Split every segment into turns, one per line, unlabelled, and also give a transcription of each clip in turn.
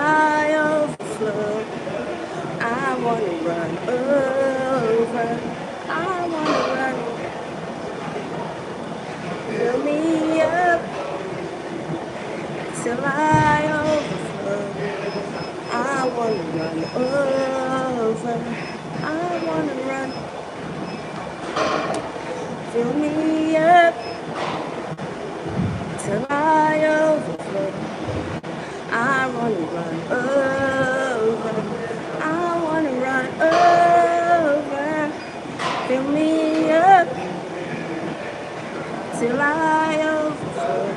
I overflow. I wanna run over. I wanna run. Fill me up till I overflow. I wanna run over. I wanna run. Fill me up till I overflow. I wanna run over. I wanna run over. Fill me up till I overflow.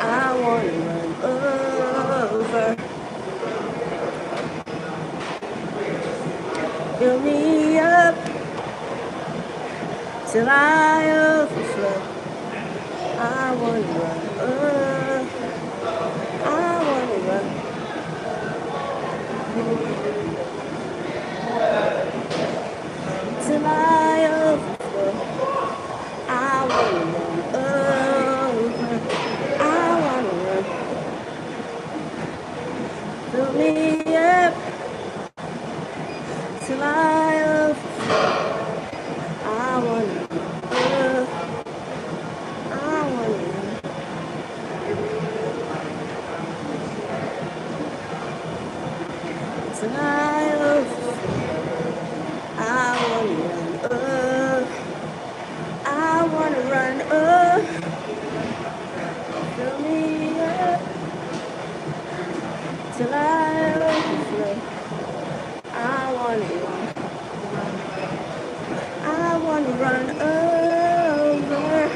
I wanna run over. Fill me up till I overflow. I wanna run over. I wanna run till I overflow. I wanna run over. I wanna run. Fill me up till I overflow. I wanna run. I wanna run till I overflow. I wanna run. I wanna run. Fill me up till I overflow. I wanna run. I wanna run over.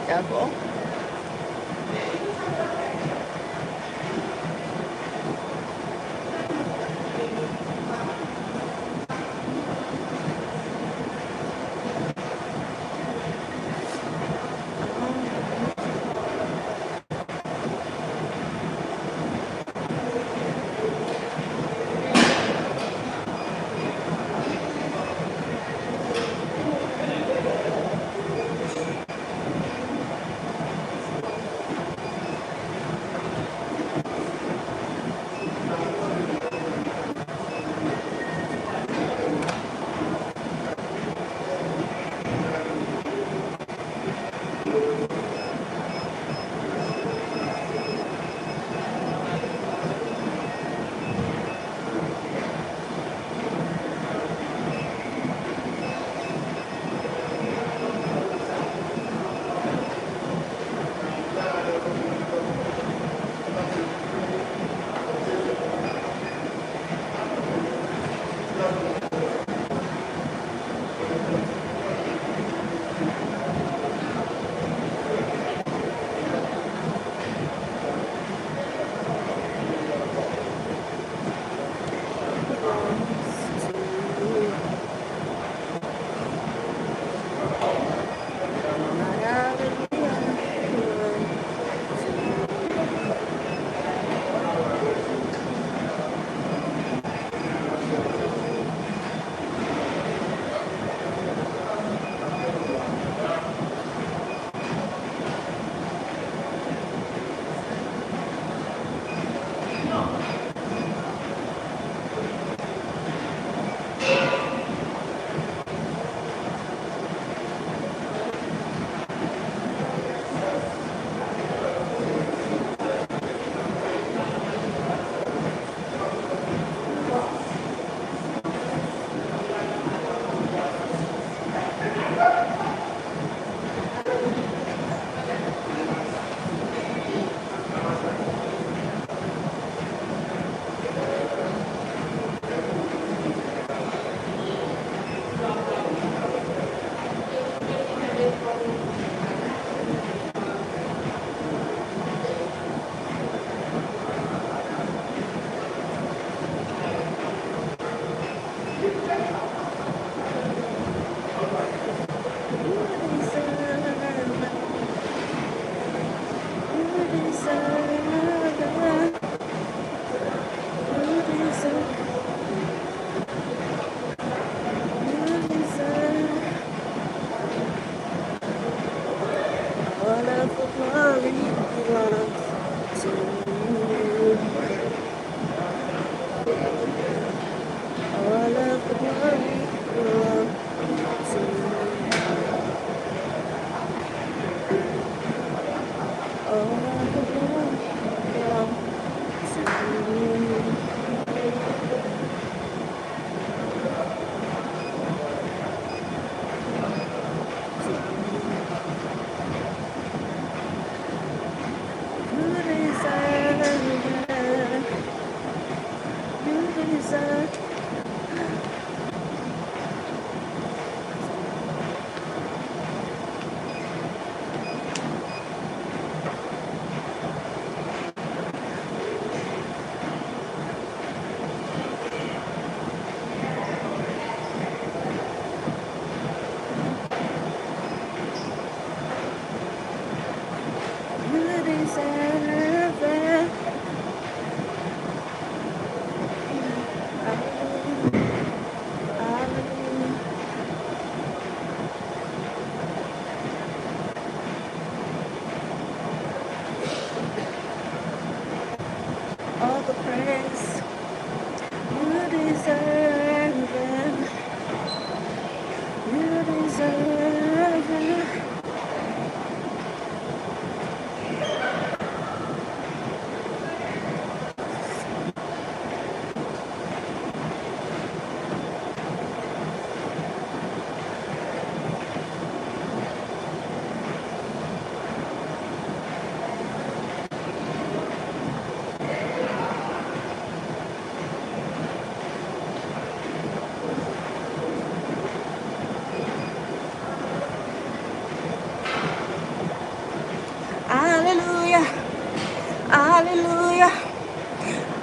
Careful.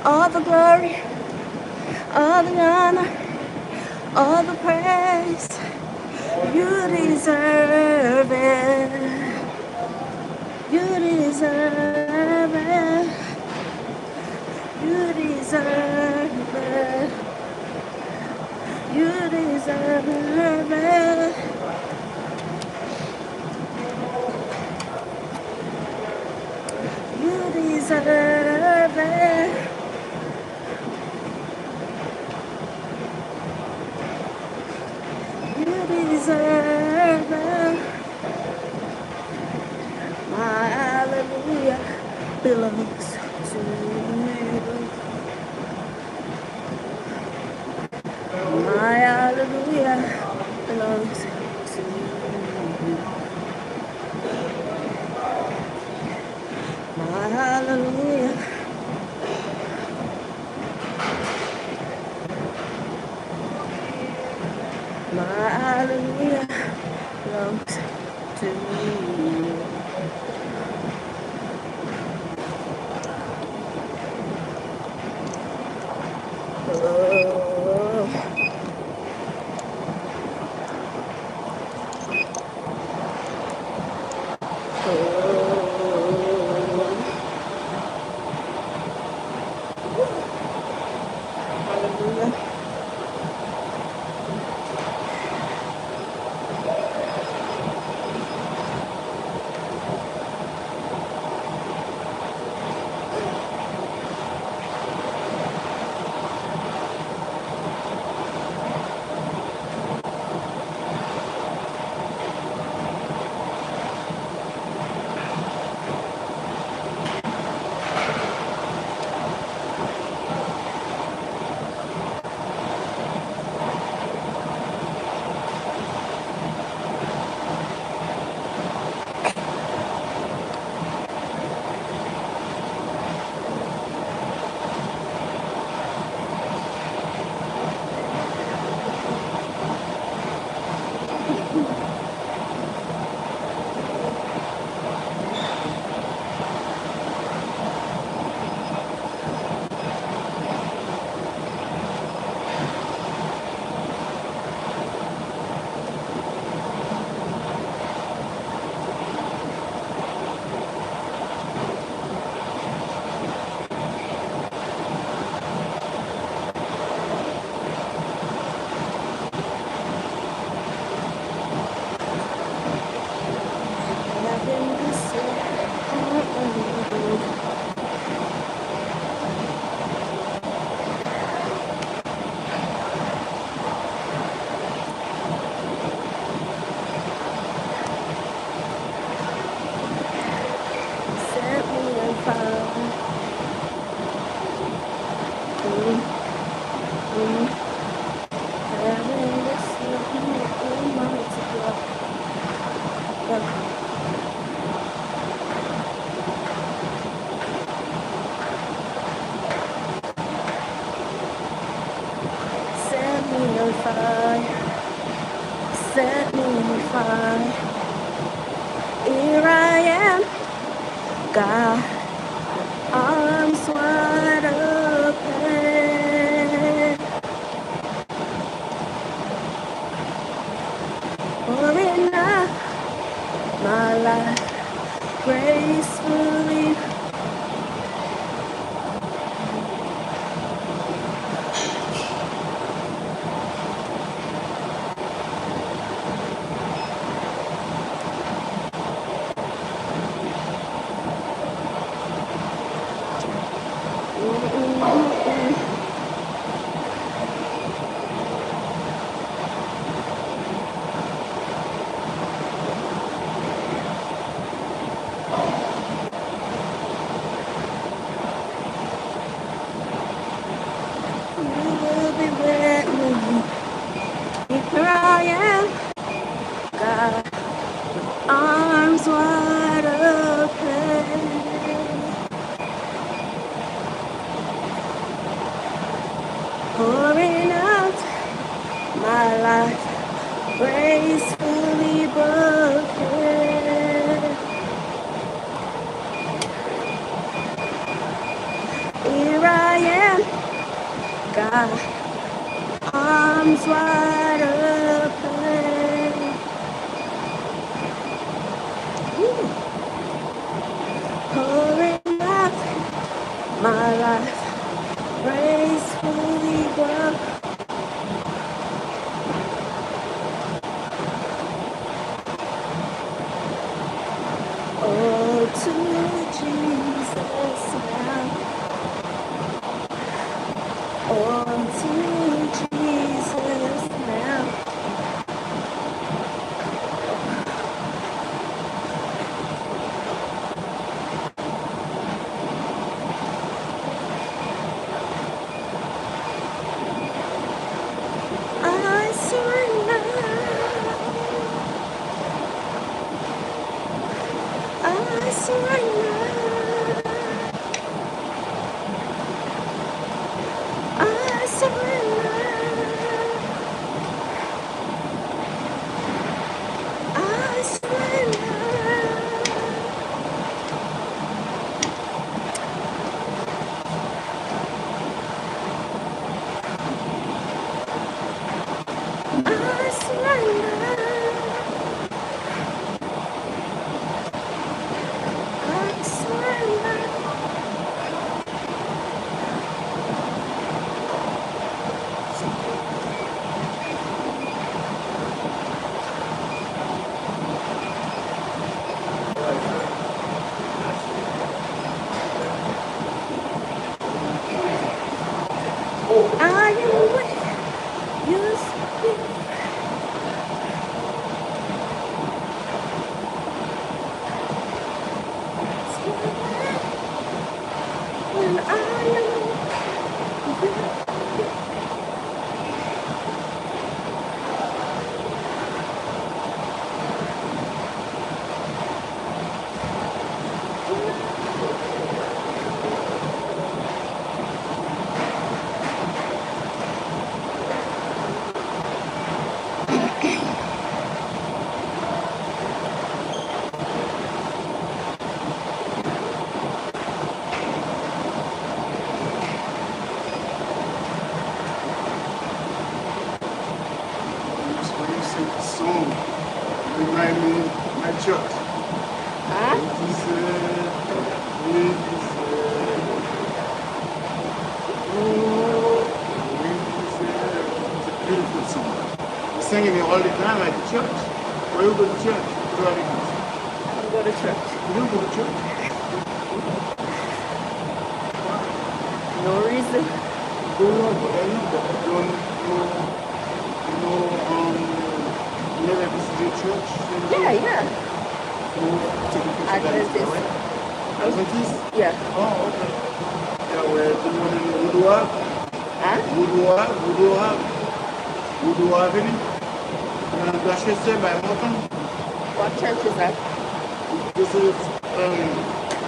all the glory, all the honor, all the praise. You deserve it. You deserve it. You deserve it. You deserve it. You deserve it. You deserve it. My hallelujah belongs to you. My hallelujah belongs to you. My hallelujah. My hallelujah belongs to you. Oh, hallelujah. Set me on fire. Heaven is looking almighty God. Set me on fire. Set me on fire. Here I am, God. Arms wide open. Pouring out my life gracefully. arms wide open. Pouring out my life gracefully broke. Oh, to Jesus now. Oh, to Jesus now. I surrender. I surrender. I surrender. I surrender. I surrender. I surrender. I am what you speak. When I am
When you sing the song, you remind me of my church.
huh?
It is it's a beautiful song. We sing it all the time at the church. Where you go to church? You go to church.
I go to church.
You don't go to church?
No reason.
Go on, but I know that you don't you never visited church?
Yeah, yeah.
You take a picture
Adventist.
right? Adventist?
Yeah.
Oh, okay. Yeah, where the one in Woodward?
Huh?
Voodoo Avenue. Gloucester by Morton.
What church is that?
This is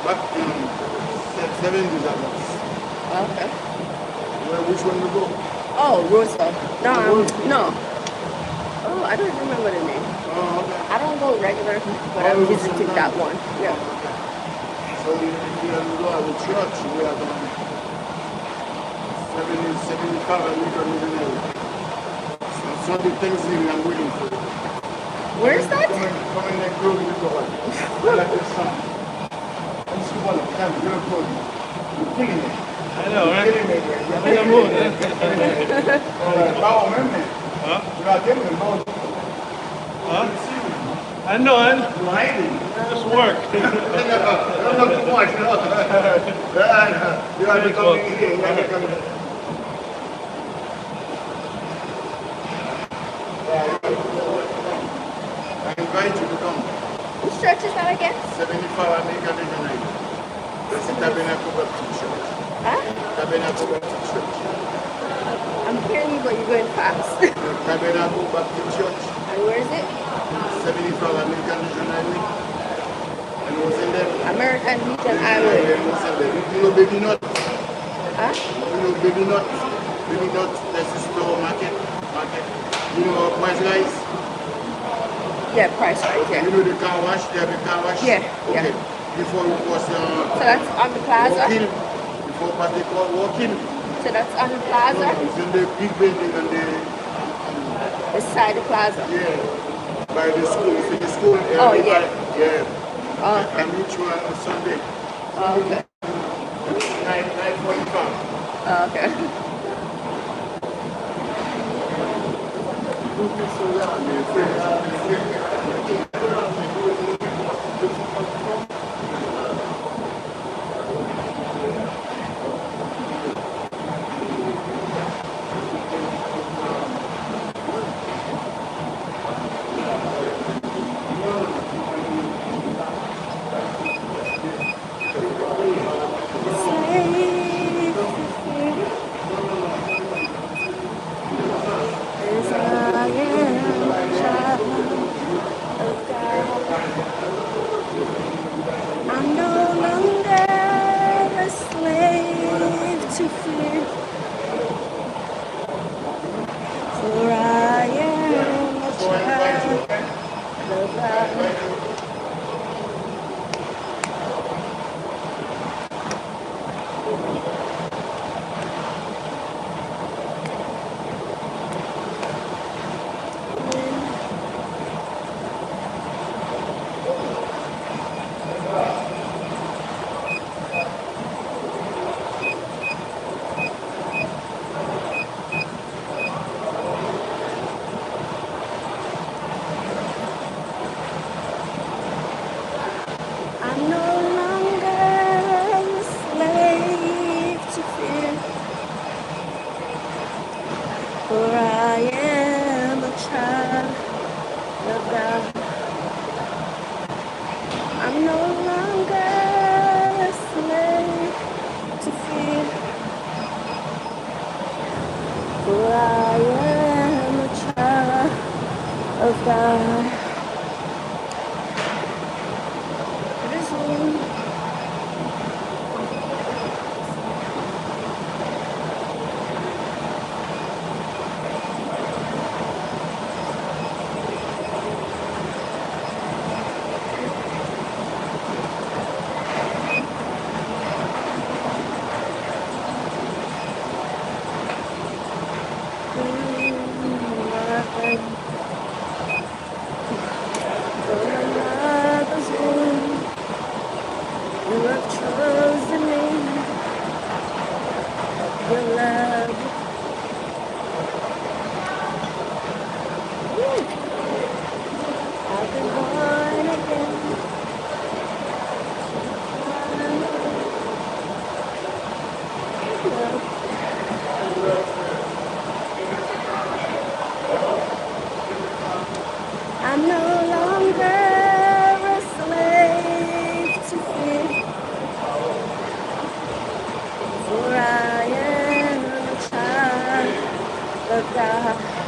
back in 70s ago.
Okay.
Which one you go?
Oh, Roseville. No,
Roseville.
no. Oh, I don't remember the name.
Oh, okay.
I don't go regular, but
Oh,
I'm
you go
visiting that
sometimes?
one. Yeah.
Oh, okay. So if you go to the church, we are going 75 and we can even so Sunday Thanksgiving, I'm waiting for you.
Where is that?
Come in there, glory to God. I like the song. Let's go on, come, you're good. You're killing it.
I know,
You're
right?
killing it.
I'm in the mood, eh?
Bow, remember?
Huh?
You're not getting the bow.
Huh? I know, and
You're hiding.
just work.
Don't look too much, no. You have to come in here. You have to come in. I invite you to come.
Which church is that again?
75 American Regional. It's a Tabernacle Baptist Church.
Huh?
Tabernacle Baptist Church.
I'm hearing you, but you're going fast.
Tabernacle Baptist Church.
And where is it?
75 American Regional. And it was in there.
American Legion
Yeah,
Highway.
it was in there. You know Baby Nut?
Huh?
You know Baby Nut? Baby Nut, that's the store market. You know Price Guys?
Yeah, Price Right,
You
yeah.
know the car wash? They have a car wash?
Yeah,
Okay.
yeah.
Before it was
So that's on the plaza?
walk-in. Before what they call walk-in.
So that's on the plaza,
It's in the big building on
beside the plaza.
by the school. It's in the school area.
Oh, yeah.
I meet you on Sunday.
Okay.
9:45.
Okay. I'm no longer a slave to fear, for I am a child of God. I'm no longer a slave to fear, for I am a child of God. I'm no longer a slave to fear, for I am a child of God. It is me. From my mother's womb, you have chosen me. Your love. I've been born again. I'm no longer a slave to fear, for I am a child of God.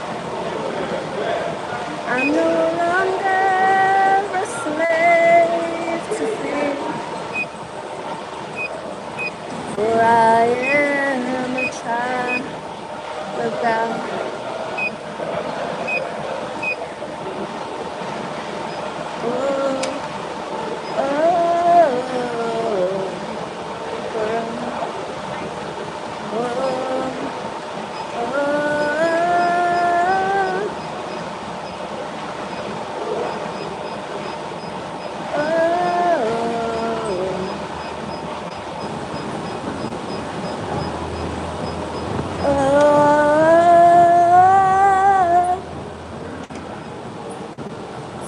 I'm no longer a slave to fear, for I am a child of God. Oh, oh,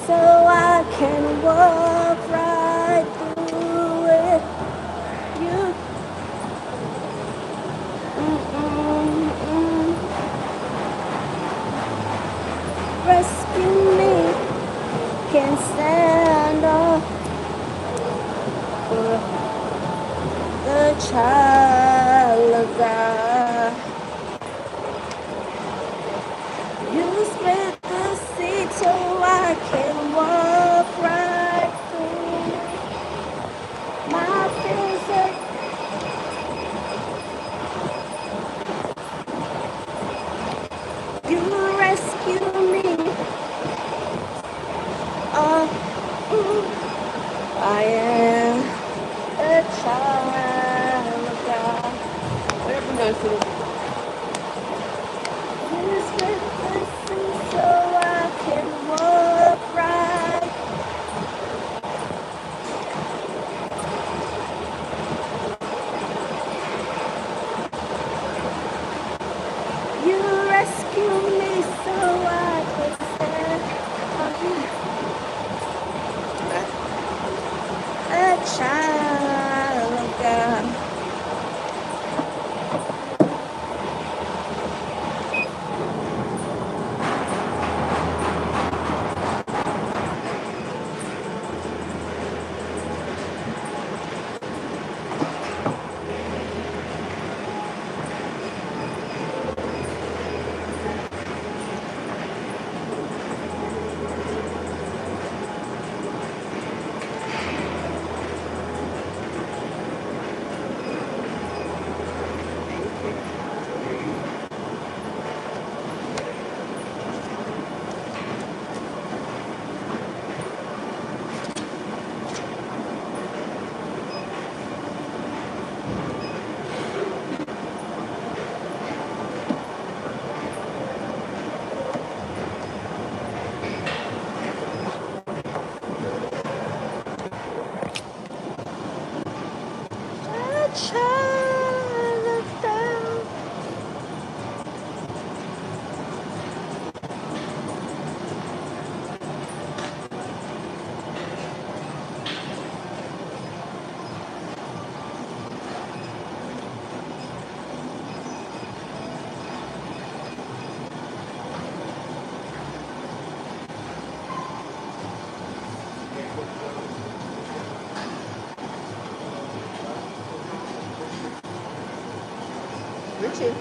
so I can walk right through it. You rescue me, can stand up for the child of God. You split the sea so I can walk right through my fears. You rescue me. I am a child of God. What happened to Yes, it is. Use with blessing so I can walk right. You rescue me so I can stand a child of God. A child of God. Richie.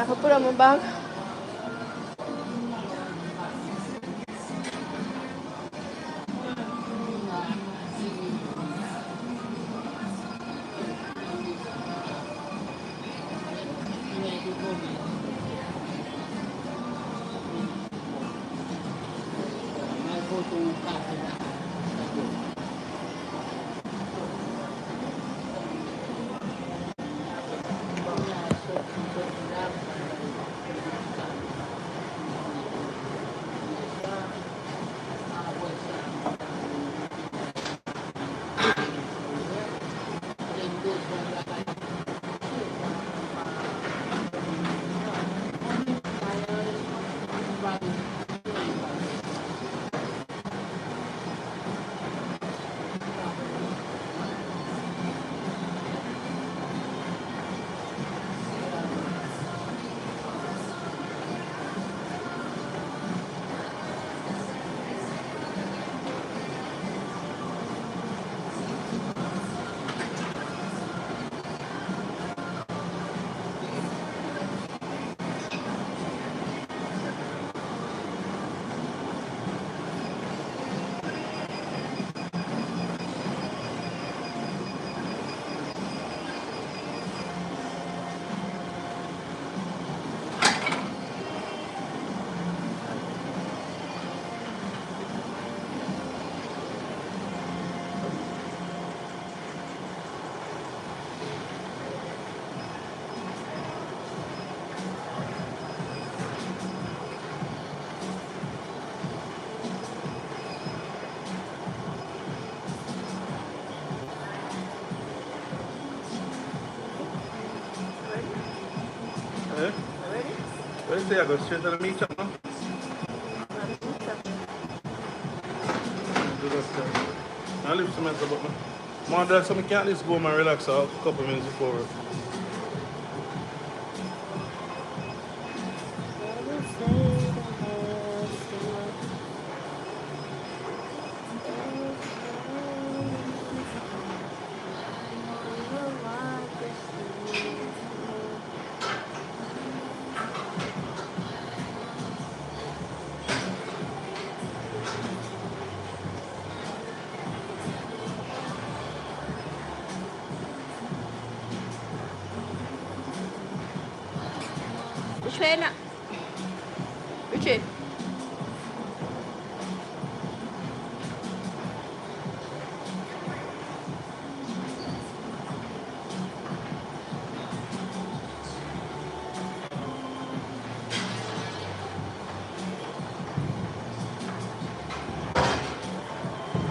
I can put on my bag.
Eh?
Ready?
What do you say? I go straight to the meet up, no? Do that stuff. I leave some mess about me. Man, there's some can't just go home and relax a couple minutes before work.
Which way now? Richard.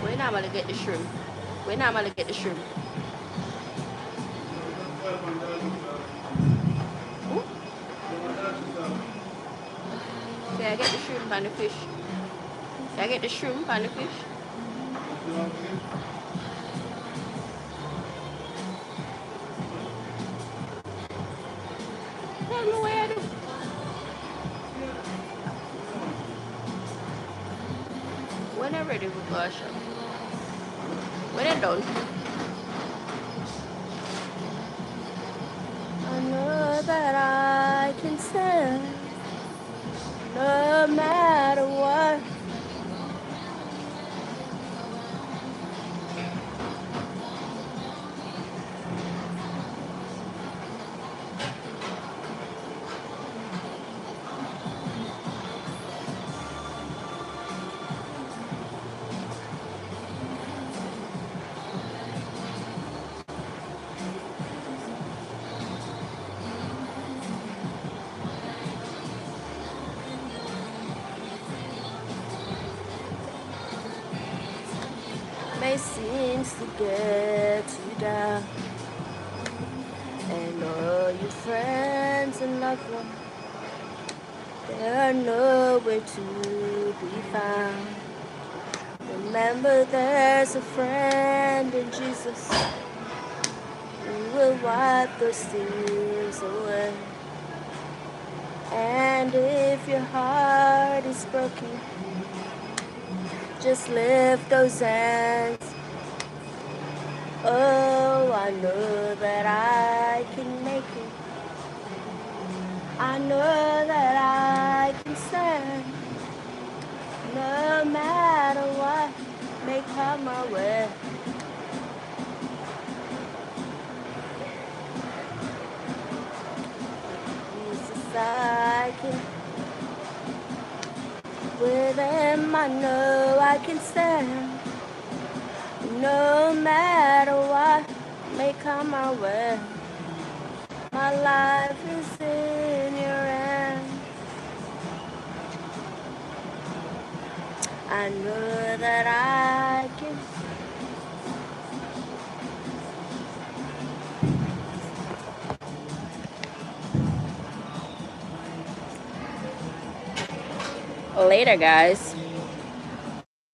Where now I'm gonna get the shrimp? Where now I'm gonna get the shrimp? Ooh. Can I get the shrimp and the fish? Can I get the shrimp and the fish? Tell me where I do. When I'm ready for go shop. When I'm done. I know that I can stand no matter what. May seems to get you down, and all your friends and loved ones, they are nowhere to be found. Remember, there's a friend in Jesus who will wipe those tears away. And if your heart is broken, just lift those hands. Oh, I know that I can make it. I know that I can stand. No matter what may come my way. Jesus, I can. With him, I know I can stand. No matter what may come my way. My life is in your hands. I know that I can. Later, guys.